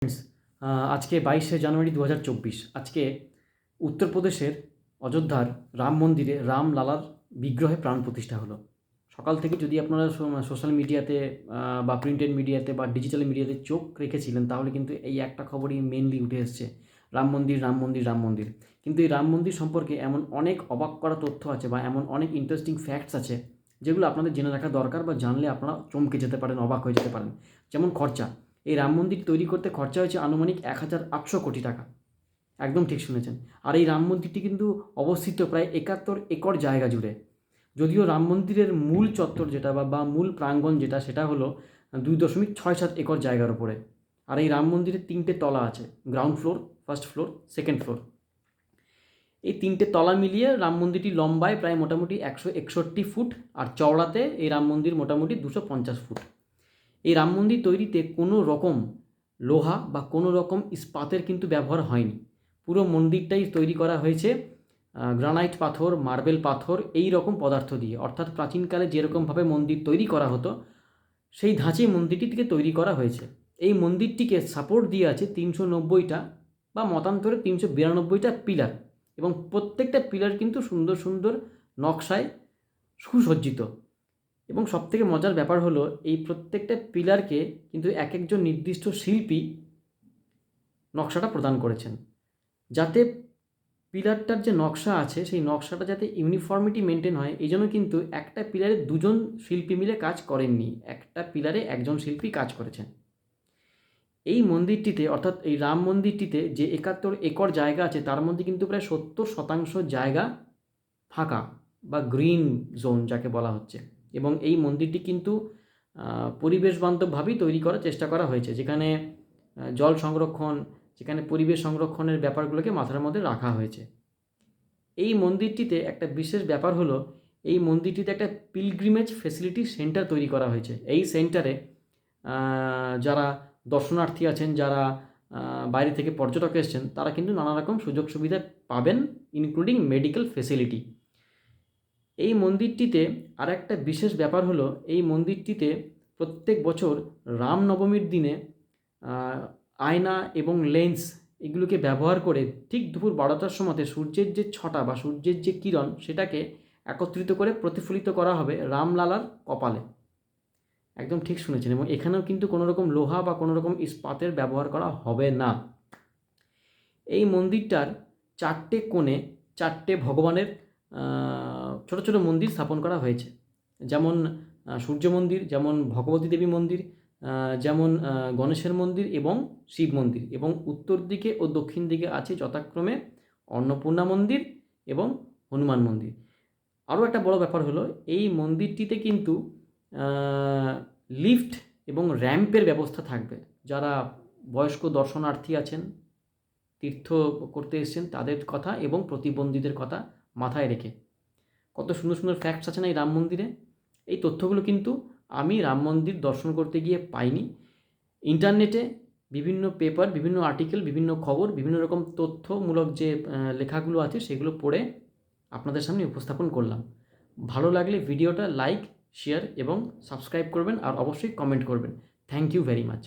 Friends, আজকে 22শে জানুয়ারি 2024। আজকে উত্তরপ্রদেশের অযোধ্যার রাম মন্দিরে রামলালার বিগ্রহে প্রাণ প্রতিষ্ঠা হলো। সকাল থেকে যদি আপনারা সোশ্যাল মিডিয়াতে বা প্রিন্টেড মিডিয়াতে বা ডিজিটাল মিডিয়াতে চোখ রেখেছিলেন, তাহলে কিন্তু এই একটা খবরই মেনলি উঠে এসছে, রাম মন্দির, রাম মন্দির, রাম মন্দির। কিন্তু এই রাম মন্দির সম্পর্কে এমন অনেক অবাক করা তথ্য আছে বা এমন অনেক ইন্টারেস্টিং ফ্যাক্টস আছে, যেগুলো আপনাদের জেনে রাখা দরকার, বা জানলে আপনারা চমকে যেতে পারেন, অবাক হয়ে যেতে পারেন। যেমন খরচা। এই রাম মন্দির তৈরি করতে খরচা হয়েছে আনুমানিক 1800 কোটি টাকা। একদম ঠিক শুনেছেন। আর এই রাম মন্দিরটি কিন্তু অবস্থিত প্রায় 71 একর জায়গা জুড়ে। যদিও রাম মন্দিরের মূল চত্বর যেটা বা মূল প্রাঙ্গণ যেটা, সেটা হলো 2.67 একর জায়গার উপরে। আর এই রাম মন্দিরের 3টে তলা আছে, ground floor, first floor, second floor. এই 3টে তলা মিলিয়ে রাম মন্দিরটি লম্বায় প্রায় মোটামুটি 161 ফুট, আর চওড়াতে এই রাম মন্দির মোটামুটি 250 ফুট। এই রাম মন্দির তৈরিতে কোনো রকম লোহা বা কোনো রকম ইস্পাতের কিন্তু ব্যবহার হয়নি। পুরো মন্দিরটাই তৈরি করা হয়েছে গ্রানাইট পাথর, মার্বেল পাথর, এই রকম পদার্থ দিয়ে। অর্থাৎ প্রাচীনকালে যেরকমভাবে মন্দির তৈরি করা হতো, সেই ধাঁচে মন্দিরটিকে তৈরি করা হয়েছে। এই মন্দিরটিকে সাপোর্ট দিয়ে আছে 390টা বা মতান্তরে 392টা পিলার, এবং প্রত্যেকটা পিলার কিন্তু সুন্দর সুন্দর নকশায় সুসজ্জিত। এবং সবথেকে মজার ব্যাপার হলো, এই প্রত্যেকটা পিলারকে কিন্তু এক একজন নির্দিষ্ট শিল্পী নকশাটা প্রদান করেছেন, যাতে পিলারটার যে নকশা আছে সেই নকশাটা যাতে ইউনিফর্মিটি মেনটেন হয়। এই জন্য কিন্তু একটা পিলারে দুজন শিল্পী মিলে কাজ করেননি, একটা পিলারে একজন শিল্পী কাজ করেছেন। এই মন্দিরটিতে, অর্থাৎ এই রাম মন্দিরটিতে যে 71 একর জায়গা আছে, তার মধ্যে কিন্তু প্রায় 70% জায়গা ফাঁকা বা গ্রিন জোন যাকে বলা হচ্ছে। এবং এই মন্দিরটি কিন্তু পরিবেশ বান্ধবভাবেই তৈরি করার চেষ্টা করা হয়েছে, যেখানে জল সংরক্ষণ, যেখানে পরিবেশ সংরক্ষণের ব্যাপারগুলোকে মাথার মধ্যে রাখা হয়েছে। এই মন্দিরটিতে একটা বিশেষ ব্যাপার হলো, এই মন্দিরটিতে একটা পিলগ্রিমেজ ফেসিলিটি সেন্টার তৈরি করা হয়েছে। এই সেন্টারে যারা দর্শনার্থী আছেন, যারা বাইরে থেকে পর্যটক এসছেন, তারা কিন্তু নানা রকম সুযোগ সুবিধা পাবেন, ইনক্লুডিং মেডিকেল ফেসিলিটি। এই মন্দিরটিতে আর একটা বিশেষ ব্যাপার হলো, এই মন্দিরটিতে প্রত্যেক বছর রামনবমীর দিনে আয়না এবং লেন্স এগুলোকে ব্যবহার করে ঠিক দুপুর 12টার সময়তে সূর্যের যে ছটা বা সূর্যের যে কিরণ, সেটাকে একত্রিত করে প্রতিফলিত করা হবে রামলালার কপালে। একদম ঠিক শুনেছেন। এবং এখানেও কিন্তু কোনো রকম লোহা বা কোনো রকম ইস্পাতের ব্যবহার করা হবে না। এই মন্দিরটার 4টে কোণে 4টে ভগবানের ছোট ছোট মন্দির স্থাপন করা হয়েছে। যেমন সূর্য মন্দির, যেমন ভগবতী দেবী মন্দির, যেমন গণেশের মন্দির এবং শিব মন্দির। এবং উত্তর দিকে ও দক্ষিণ দিকে আছে যথাক্রমে অন্নপূর্ণা মন্দির এবং হনুমান মন্দির। আরও একটা বড় ব্যাপার হলো, এই মন্দিরটিতে কিন্তু লিফট এবং র্যাম্পের ব্যবস্থা থাকবে। যারা বয়স্ক দর্শনার্থী আছেন, তীর্থ করতে এসেছেন, তাদের কথা এবং প্রতিবন্ধীদের কথা মাথায় রেখে। কত সুন্দর সুন্দর ফ্যাক্টস আছে না এই রাম মন্দিরে। এই তথ্যগুলো কিন্তু আমি রাম মন্দির দর্শন করতে গিয়ে পাইনি। ইন্টারনেটে বিভিন্ন পেপার, বিভিন্ন আর্টিকেল, বিভিন্ন খবর, বিভিন্ন রকম তথ্যমূলক যে লেখাগুলো আছে, সেগুলো পড়ে আপনাদের সামনে উপস্থাপন করলাম। ভালো লাগলে ভিডিওটা লাইক, শেয়ার এবং সাবস্ক্রাইব করবেন, আর অবশ্যই কমেন্ট করবেন। Thank you very much.